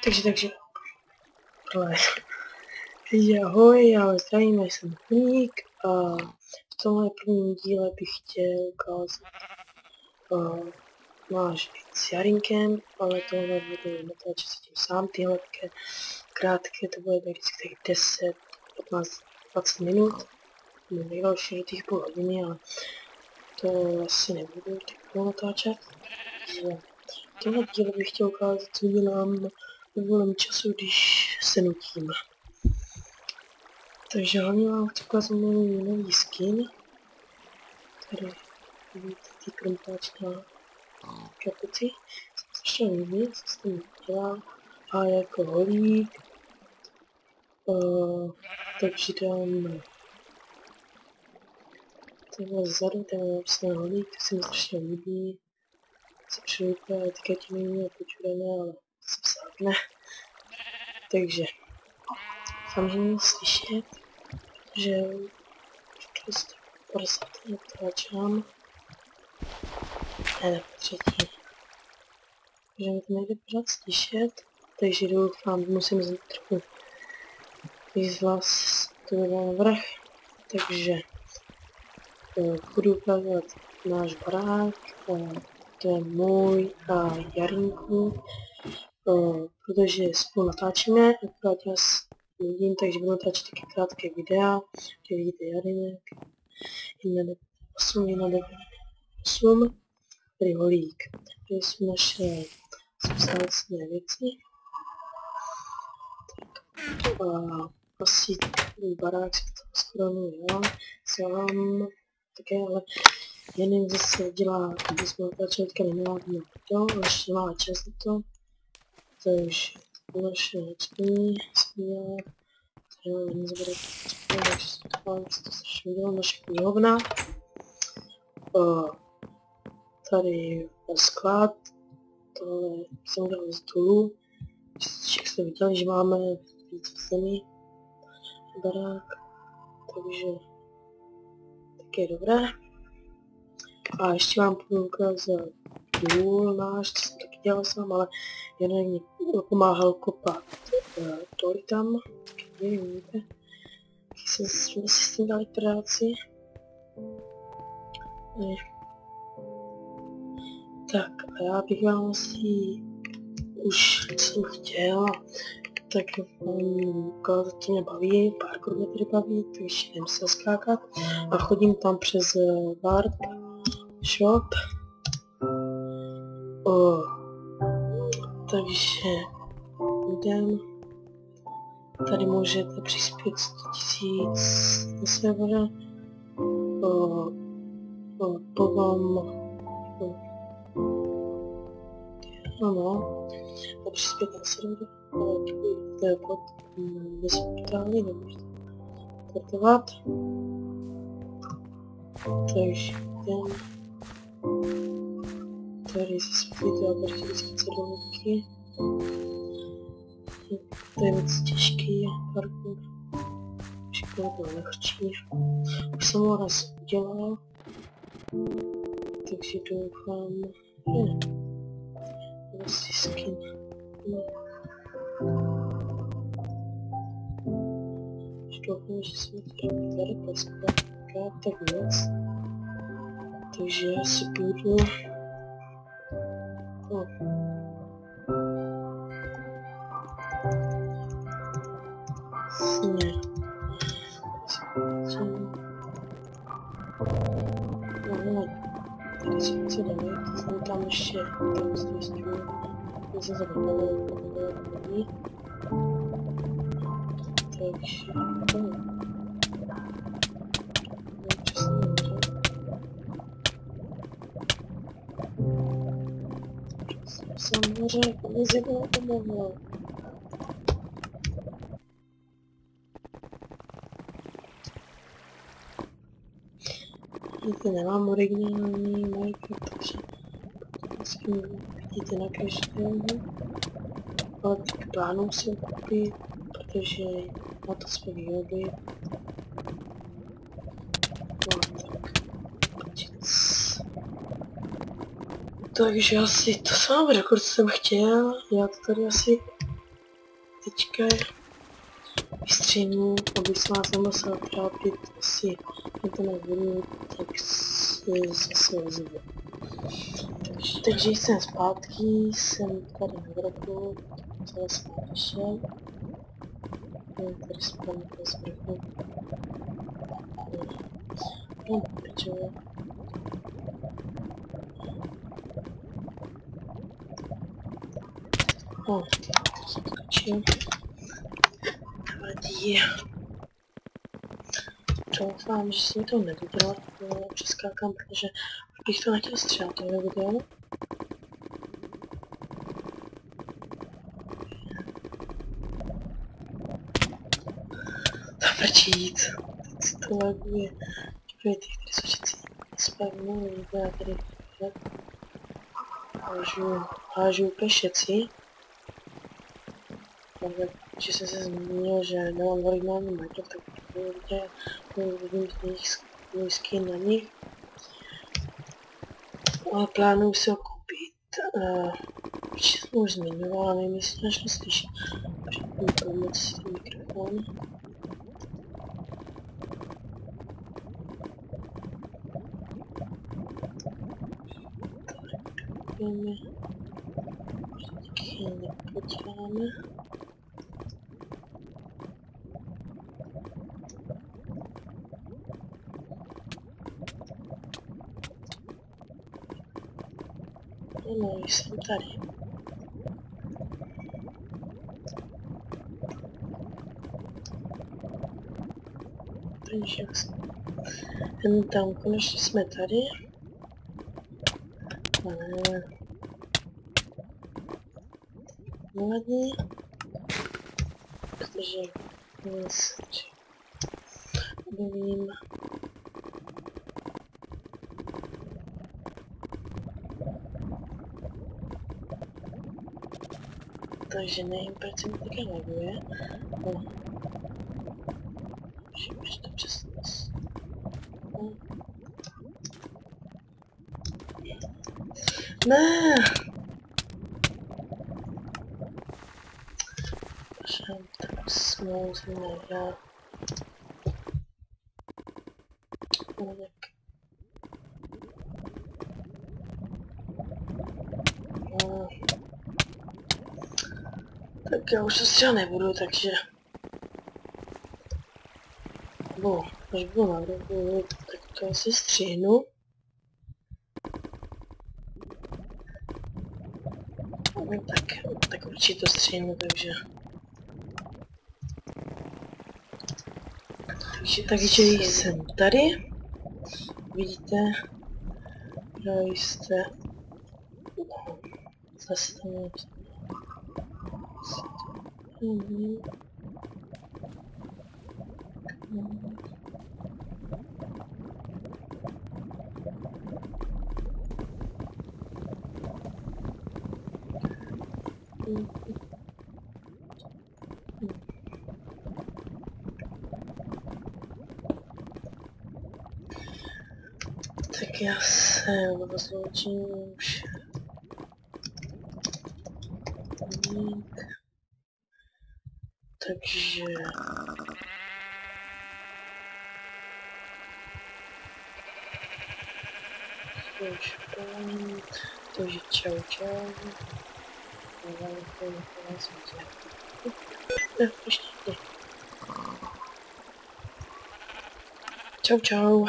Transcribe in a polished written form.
Takže, ahoj, já vás zdravím, jsem Hník a v tomhle prvním díle bych chtěl ukázat náš víc s Jarinkem, ale tohle budu natáčet s tím sám, tyhle také krátké, to bude vždycky tak 10, 15, 20 minut, nejdelší do těch půl hodiny, ale to asi nebudu tak natáčet. V tomhle díle bych chtěl ukázat, co dělám v volném času, když se nutím. Takže hlavně vám chci ukázat můj nový skin. Tady vidíte ty krumpáčky na kapuci. Jsem se šel líbit, co se tam dělá. A jako holík. Takže dám tenhle vzadu, ten napsaný holík, to se mi strašně líbí. Se přijde etiketění a počurené, ale se vsákne. Takže samozřejmě slyšet, že prostě 50 natáčám. Ne, třetí. Takže mi to nejde pořád slyšet, takže doufám, musím trochu víc vás to navrch. Takže budu ukázat náš barák, to je můj a Jarinku, protože spolu natáčíme, akorát já vidím, takže budu natáčet taky krátké videa, kde vidíte Jarinek, 1.8, tady holík. Tady jsou naše substanční věci. Tak, asi barák se to skoro já, sám, také, ale jen zase dělá, když jsme natáčeli teďka neměla video, ale ještě má čas na to. Takže naše čtení, snídá, tady nezabere to strašně dělá, naše knihovna. Tady sklad, tohle jsem dělal z dolů, však jste viděli, že máme víc v zemi barák, takže tak je dobré. A ještě vám budu ukázat důl náš, co jsem taky dělal sám, ale jen mi pomáhal kopat tolik tam, taky vidíte, jak jsme si s tím dali práci. Tak a já bych vám asi už, co jsem chtěl, tak vám ukázat, co mě baví, parkour mě tady baví, takže jdem se skákat a chodím tam přes Warp Shop. Takže jdem, tady můžete přispět 100 000 na server, potom ano, a přispět na server, to je pod bezpotální, nemůžete startovat. Takže jdem, tady si světlíte aperiferické cedulky. To je moc těžký parkour, všechno to lehčí. Už jsem ho raz udělal, takže doufám, že asi skin. Doufám, že jsme tady poskákat tak moc, takže já si půjdu. Ne. Tady se chci dát, jsem tam ještě tam zjišťuji, že se zabavilo, takže samozřejmě komisi bylo pomohlo. Vidíte, nemám originální Minecraft, takže vidíte na každém. Ale tak plánuji si ho koupit, protože na to jsme vyrobili. Takže asi to samý rekord jsem chtěl, já to tady asi teďka vystřihnu, abych se vás nemusel trápit, asi to nebudu, tak si zase ozvu. Takže jsem zpátky, jsem tady na vrchu, celé jsem došel. Tady spadnu z vrchu. No, pečuje. No, skočím. Vadí. Doufám, že si mi to nevydělá, přeskákám, protože bych to nechtěl střelat, tohle video. To prčít. To laguje. Ty, kteří jsou všichni spavnou, já tady hážu úplně všetci. Že jsem se zmínil, že nemám originální Minecraft, tak vidím můj skin na nich. Ale plánuju si ho koupit. Určitě jsem už zmiňoval, nevím, jestli našli slyšet. Můžu pomoct si ten mikrofon. Víme, že taky nepoděláme. No, jsem tady. Takže tam konečně jsme tady. Nevadí. Protože nevím. Takže nevím, proč se mi taky laguje. No. Že to přes nás. No. Ne! Jsem tak smlouv jsem nehrál. No tak. No. Tak já už to třeba nebudu, takže... No, až budu na dobu, tak to asi střihnu. No tak určitě to střihnu, takže jsem tady. Vidíte, že jste... Zase tam je... Tak já se rozloučím už. Takže... Takže čau. Čau.